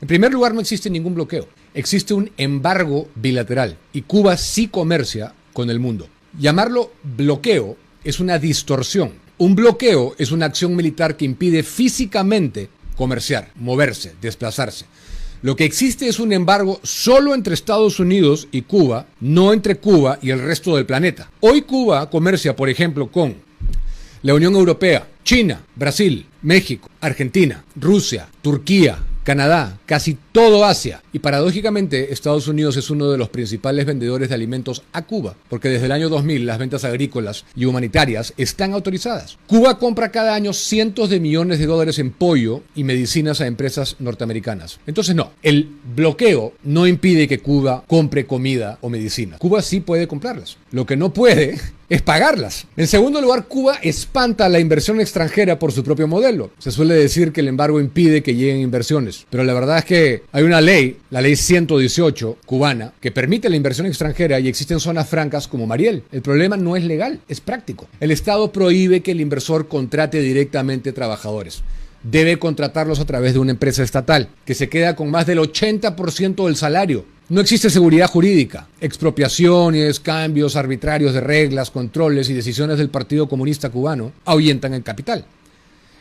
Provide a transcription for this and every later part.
En primer lugar, no existe ningún bloqueo. Existe un embargo bilateral y Cuba sí comercia con el mundo. Llamarlo bloqueo es una distorsión. Un bloqueo es una acción militar que impide físicamente comerciar, moverse, desplazarse. Lo que existe es un embargo solo entre Estados Unidos y Cuba, no entre Cuba y el resto del planeta. Hoy Cuba comercia, por ejemplo, con la Unión Europea, China, Brasil, México, Argentina, Rusia, Turquía, Canadá, casi todo Asia. Y paradójicamente, Estados Unidos es uno de los principales vendedores de alimentos a Cuba, porque desde el año 2000 las ventas agrícolas y humanitarias están autorizadas. Cuba compra cada año cientos de millones de dólares en pollo y medicinas a empresas norteamericanas. Entonces no, el bloqueo no impide que Cuba compre comida o medicina. Cuba sí puede comprarlas. Lo que no puede es pagarlas. En segundo lugar, Cuba espanta la inversión extranjera por su propio modelo. Se suele decir que el embargo impide que lleguen inversiones, pero la verdad es que hay una ley, la ley 118 cubana, que permite la inversión extranjera y existen zonas francas como Mariel. El problema no es legal, es práctico. El Estado prohíbe que el inversor contrate directamente trabajadores. Debe contratarlos a través de una empresa estatal, que se queda con más del 80% del salario. No existe seguridad jurídica. Expropiaciones, cambios arbitrarios de reglas, controles y decisiones del Partido Comunista Cubano ahuyentan el capital.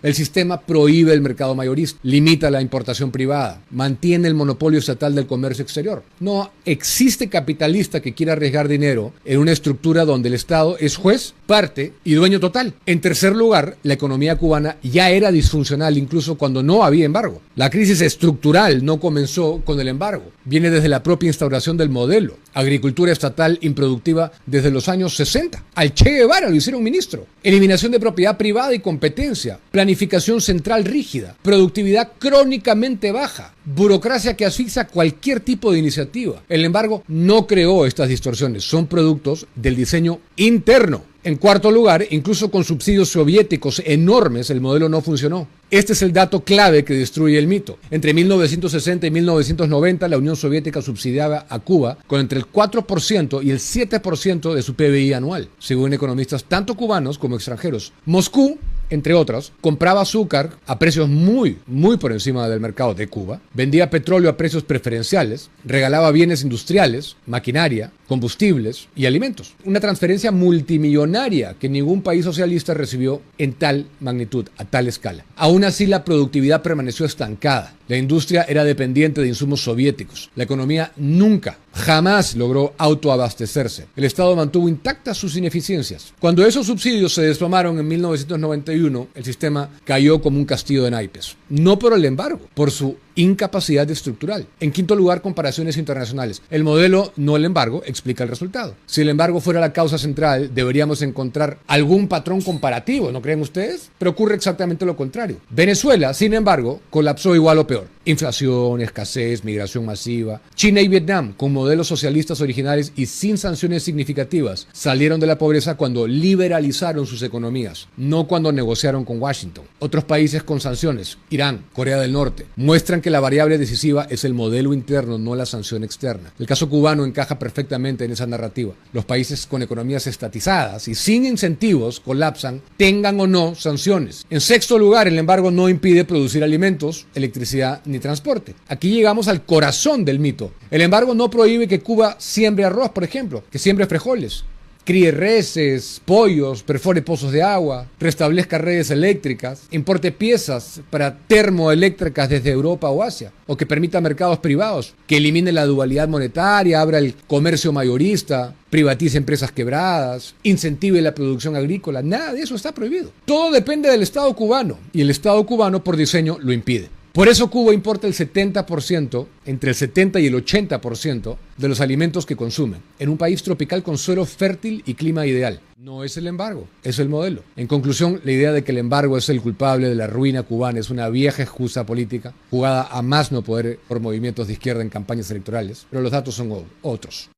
El sistema prohíbe el mercado mayorista, limita la importación privada, mantiene el monopolio estatal del comercio exterior. No existe capitalista que quiera arriesgar dinero en una estructura donde el Estado es juez, parte y dueño total. En tercer lugar, la economía cubana ya era disfuncional incluso cuando no había embargo. La crisis estructural no comenzó con el embargo, viene desde la propia instauración del modelo. Agricultura estatal improductiva desde los años 60. Al Che Guevara lo hicieron ministro. Eliminación de propiedad privada y competencia. Planificación central rígida. Productividad crónicamente baja. Burocracia que asfixia cualquier tipo de iniciativa. El embargo no creó estas distorsiones. Son productos del diseño interno. En cuarto lugar, incluso con subsidios soviéticos enormes, el modelo no funcionó. Este es el dato clave que destruye el mito. Entre 1960 y 1990, la Unión Soviética subsidiaba a Cuba con entre el 4% y el 7% de su PBI anual, según economistas tanto cubanos como extranjeros. Moscú, entre otras, compraba azúcar a precios muy por encima del mercado de Cuba, vendía petróleo a precios preferenciales, regalaba bienes industriales, maquinaria, combustibles y alimentos. Una transferencia multimillonaria que ningún país socialista recibió en tal magnitud, a tal escala. Aún así, la productividad permaneció estancada. La industria era dependiente de insumos soviéticos. La economía nunca, jamás logró autoabastecerse. El Estado mantuvo intactas sus ineficiencias. Cuando esos subsidios se desplomaron en 1991, el sistema cayó como un castillo de naipes. No por el embargo, por su incapacidad estructural. En quinto lugar, comparaciones internacionales. El modelo, no el embargo, explica el resultado. Si el embargo fuera la causa central, deberíamos encontrar algún patrón comparativo, ¿no creen ustedes? Pero ocurre exactamente lo contrario. Venezuela, sin embargo, colapsó igual o peor. Inflación, escasez, migración masiva. China y Vietnam, con modelos socialistas originales y sin sanciones significativas, salieron de la pobreza cuando liberalizaron sus economías, no cuando negociaron con Washington. Otros países con sanciones, Irán, Corea del Norte, muestran que la variable decisiva es el modelo interno, no la sanción externa. El caso cubano encaja perfectamente en esa narrativa. Los países con economías estatizadas y sin incentivos colapsan, tengan o no sanciones. En sexto lugar, el embargo no impide producir alimentos, electricidad ni transporte. Aquí llegamos al corazón del mito. El embargo no prohíbe que Cuba siembre arroz, por ejemplo, que siembre frijoles, críe reses, pollos, perfore pozos de agua, restablezca redes eléctricas, importe piezas para termoeléctricas desde Europa o Asia, o que permita mercados privados, que elimine la dualidad monetaria, abra el comercio mayorista, privatice empresas quebradas, incentive la producción agrícola. Nada de eso está prohibido. Todo depende del Estado cubano, y el Estado cubano por diseño lo impide. Por eso Cuba importa el 70%, entre el 70 y el 80% de los alimentos que consume, en un país tropical con suelo fértil y clima ideal. No es el embargo, es el modelo. En conclusión, la idea de que el embargo es el culpable de la ruina cubana es una vieja excusa política, jugada a más no poder por movimientos de izquierda en campañas electorales, pero los datos son otros.